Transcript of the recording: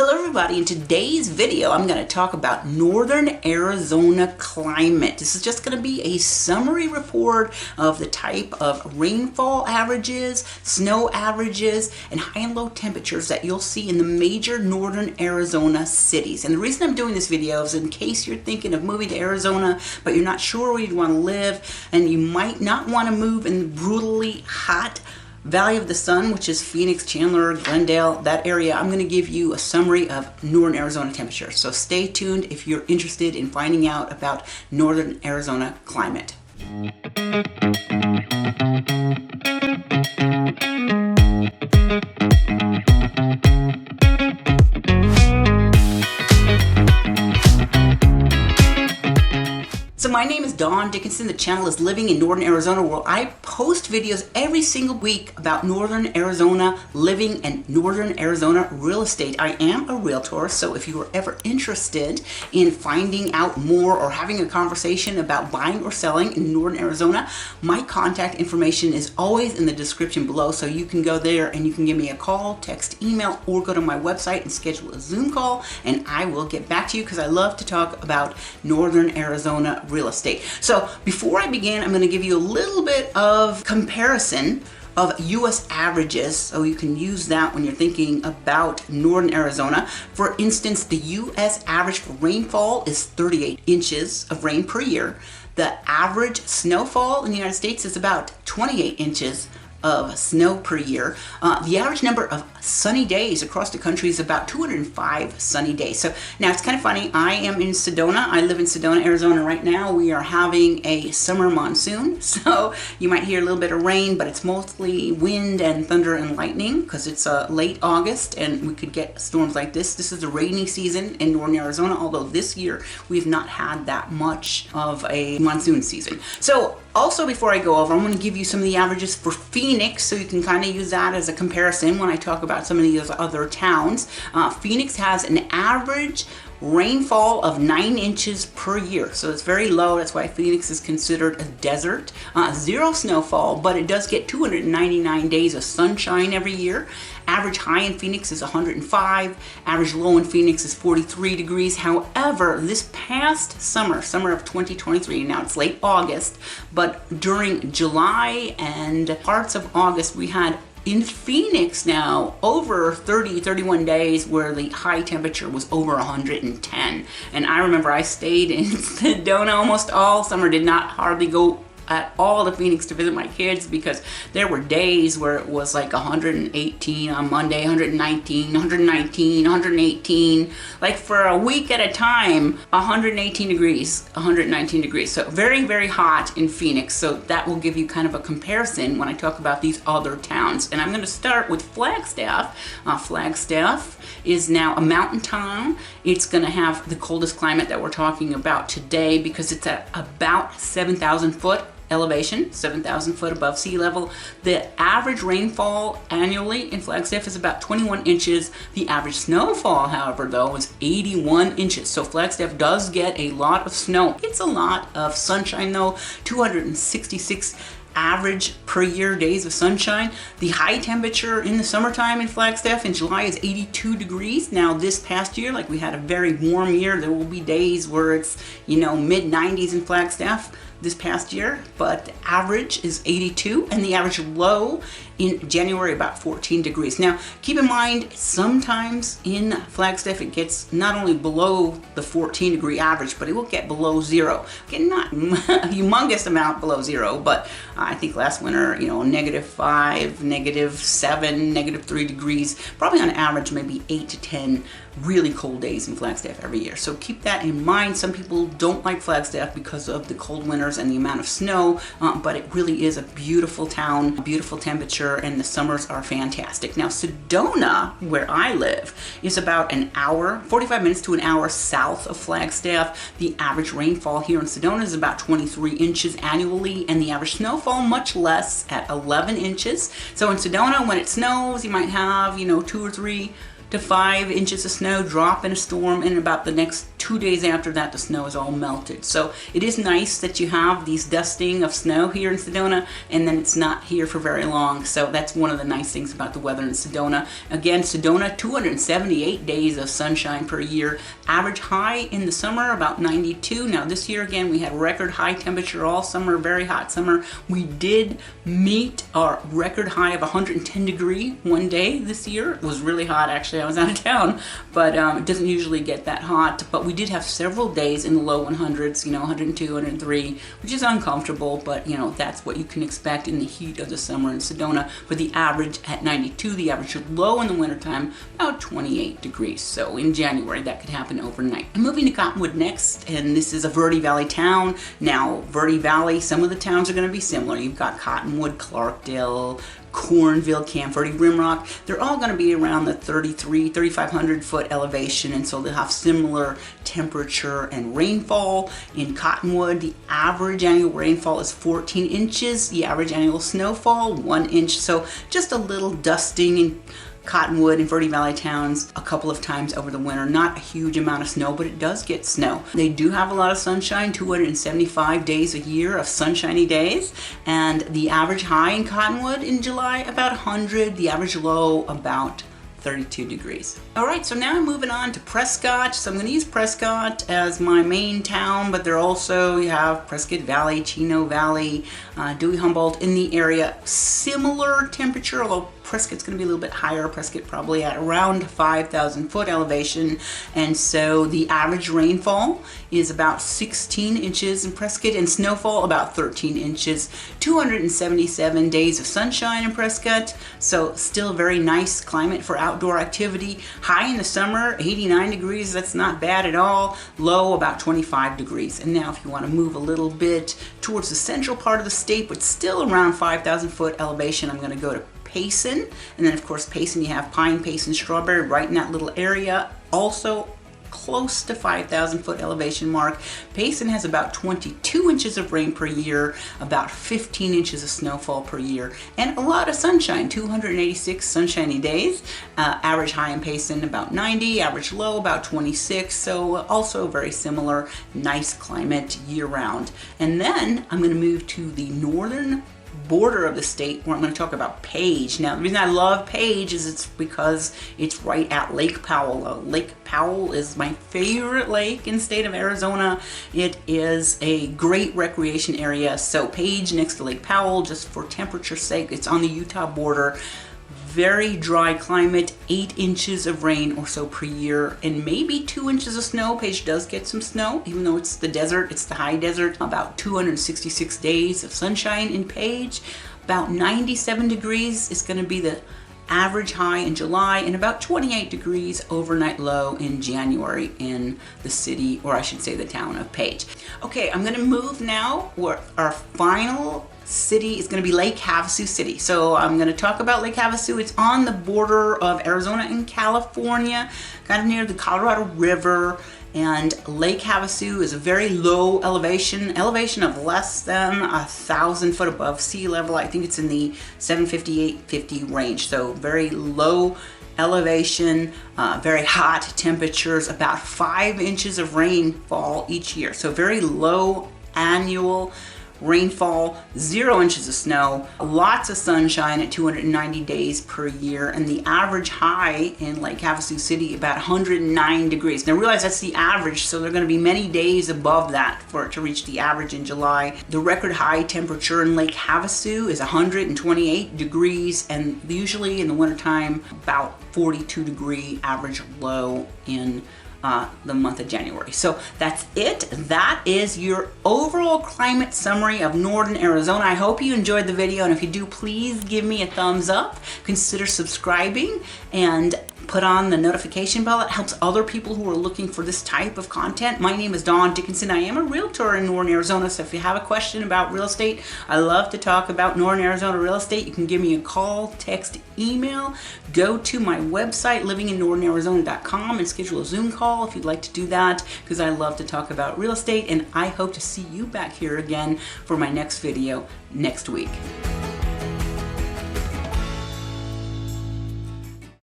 Hello everybody, in today's video I'm going to talk about northern Arizona climate. This is just going to be a summary report of the type of rainfall averages, snow averages, and high and low temperatures that you'll see in the major northern Arizona cities. And the reason I'm doing this video is in case you're thinking of moving to Arizona but you're not sure where you want to live and you might not want to move in the brutally hot Valley of the Sun, which is Phoenix, Chandler, Glendale, that area. I'm going to give you a summary of northern Arizona temperatures. So stay tuned if you're interested in finding out about northern Arizona climate. So my name is Dawn Dickinson. The channel is Living in Northern Arizona, where I post videos every single week about Northern Arizona living and Northern Arizona real estate. I am a realtor, so if you are ever interested in finding out more or having a conversation about buying or selling in Northern Arizona, my contact information is always in the description below, so you can go there and you can give me a call, text, email, or go to my website and schedule a Zoom call, and I will get back to you because I love to talk about Northern Arizona real estate. So before I begin, I'm going to give you a little bit of comparison of US averages, so you can use that when you're thinking about northern Arizona. For instance, the US average for rainfall is 38 inches of rain per year. The average snowfall in the United States is about 28 inches of snow per year. The average number of sunny days across the country is about 205 sunny days. So now it's kind of funny. I am in Sedona. I live in Sedona, Arizona right now. We are having a summer monsoon. So you might hear a little bit of rain, but it's mostly wind and thunder and lightning because it's late August and we could get storms like this. This is the rainy season in northern Arizona, although this year we've not had that much of a monsoon season. So also, before I go over, I'm going to give you some of the averages for Phoenix, so you can kind of use that as a comparison when I talk about some of these other towns. Phoenix has an average rainfall of 9 inches per year, so it's very low. That's why Phoenix is considered a desert. Zero snowfall, but it does get 299 days of sunshine every year. Average high in Phoenix is 105. Average low in Phoenix is 43 degrees. However, this past summer of 2023, now it's late August, but during July and parts of August, we had in Phoenix now over 31 days where the high temperature was over 110. And I remember I stayed in Sedona almost all summer, did not hardly go at all to Phoenix to visit my kids because there were days where it was like 118 on Monday, 119, 118, like for a week at a time, 118 degrees, 119 degrees. So very, very hot in Phoenix. So that will give you kind of a comparison when I talk about these other towns. And I'm going to start with Flagstaff. Flagstaff is now a mountain town. It's going to have the coldest climate that we're talking about today because it's at about 7,000 foot elevation, 7,000 foot above sea level. The average rainfall annually in Flagstaff is about 21 inches. The average snowfall, however, though, is 81 inches. So Flagstaff does get a lot of snow. It's a lot of sunshine, though, 266 average per year days of sunshine. The high temperature in the summertime in Flagstaff in July is 82 degrees. Now this past year, like we had a very warm year, there will be days where it's, mid 90s in Flagstaff this past year, but the average is 82 and the average low in January about 14 degrees. Now keep in mind, sometimes in Flagstaff it gets not only below the 14 degree average, but it will get below zero. Okay, not a humongous amount below zero, but I think last winter, -5, -7, -3 degrees, probably on average maybe 8 to 10 really cold days in Flagstaff every year. So keep that in mind. Some people don't like Flagstaff because of the cold winters and the amount of snow, but it really is a beautiful town, beautiful temperature, and the summers are fantastic. Now Sedona, where I live, is about an hour, 45 minutes to an hour south of Flagstaff. The average rainfall here in Sedona is about 23 inches annually, and the average snowfall much less at 11 inches. So in Sedona, when it snows, you might have, 2 or 3 to 5 inches of snow drop in a storm in about the next 2 2 days after that, the snow is all melted. So it is nice that you have these dusting of snow here in Sedona, and then it's not here for very long. So that's one of the nice things about the weather in Sedona. Again, Sedona, 278 days of sunshine per year. Average high in the summer, about 92. Now this year, again, we had record high temperature all summer, very hot summer. We did meet our record high of 110 degree one day this year. It was really hot, actually. I was out of town, but it doesn't usually get that hot. But we did have several days in the low 100s, 102, 103, which is uncomfortable, but that's what you can expect in the heat of the summer in Sedona. For the average at 92, the average low in the wintertime, about 28 degrees. So in January, that could happen overnight. I'm moving to Cottonwood next, and this is a Verde Valley town. Now, Verde Valley, some of the towns are going to be similar. You've got Cottonwood, Clarkdale, Cornville, Camp Verde, Rimrock. They're all going to be around the 3,500 foot elevation, and so they'll have similar temperature and rainfall. In Cottonwood, the average annual rainfall is 14 inches. The average annual snowfall, 1 inch. So just a little dusting in Cottonwood and Verde Valley towns a couple of times over the winter. Not a huge amount of snow, but it does get snow. They do have a lot of sunshine, 275 days a year of sunshiny days, and the average high in Cottonwood in July about 100, the average low about 32 degrees. All right, so now I'm moving on to Prescott. So I'm going to use Prescott as my main town, but you have Prescott Valley, Chino Valley, Dewey Humboldt in the area. Similar temperature, although Prescott's going to be a little bit higher. Prescott probably at around 5,000 foot elevation, and so the average rainfall is about 16 inches in Prescott, and snowfall about 13 inches. 277 days of sunshine in Prescott, so still very nice climate for outdoor activity. High in the summer, 89 degrees, that's not bad at all. Low, about 25 degrees. And now if you want to move a little bit towards the central part of the state, but still around 5,000 foot elevation, I'm going to go to Payson, and then of course Payson, you have pine, Payson, strawberry right in that little area, also close to 5,000 foot elevation mark. Payson has about 22 inches of rain per year, about 15 inches of snowfall per year, and a lot of sunshine, 286 sunshiny days. Average high in Payson about 90, average low about 26, so also very similar, nice climate year round. And then I'm going to move to the northern border of the state, where I'm going to talk about Page. Now, the reason I love Page is it's because it's right at Lake Powell. Lake Powell is my favorite lake in the state of Arizona. It is a great recreation area. So Page next to Lake Powell, just for temperature's sake, it's on the Utah border. Very dry climate, 8 inches of rain or so per year, and maybe 2 inches of snow. Page does get some snow, even though it's the desert, it's the high desert. About 266 days of sunshine in Page. About 97 degrees is going to be the average high in July, and about 28 degrees overnight low in January in the city, or I should say the town of Page. Okay, I'm going to move now where our final city is going to be Lake Havasu City. So I'm going to talk about Lake Havasu. It's on the border of Arizona and California, kind of near the Colorado River. And Lake Havasu is a very low elevation of less than 1,000 foot above sea level. I think it's in the 750, 850 range. So very low elevation, very hot temperatures, about 5 inches of rainfall each year. So very low annual rainfall, 0 inches of snow, lots of sunshine at 290 days per year, and the average high in Lake Havasu City about 109 degrees. Now realize that's the average, so there are going to be many days above that for it to reach the average in July. The record high temperature in Lake Havasu is 128 degrees, and usually in the wintertime about 42 degree average low in the month of January. So that's it. That is your overall climate summary of northern Arizona. I hope you enjoyed the video, and if you do, please give me a thumbs up. Consider subscribing and put on the notification bell. It helps other people who are looking for this type of content. My name is Dawn Dickenson. I am a realtor in northern Arizona, so if you have a question about real estate, I love to talk about northern Arizona real estate. You can give me a call, text, email. Go to my website, livinginnorthernarizona.com, and schedule a Zoom call if you'd like to do that, because I love to talk about real estate, and I hope to see you back here again for my next video next week.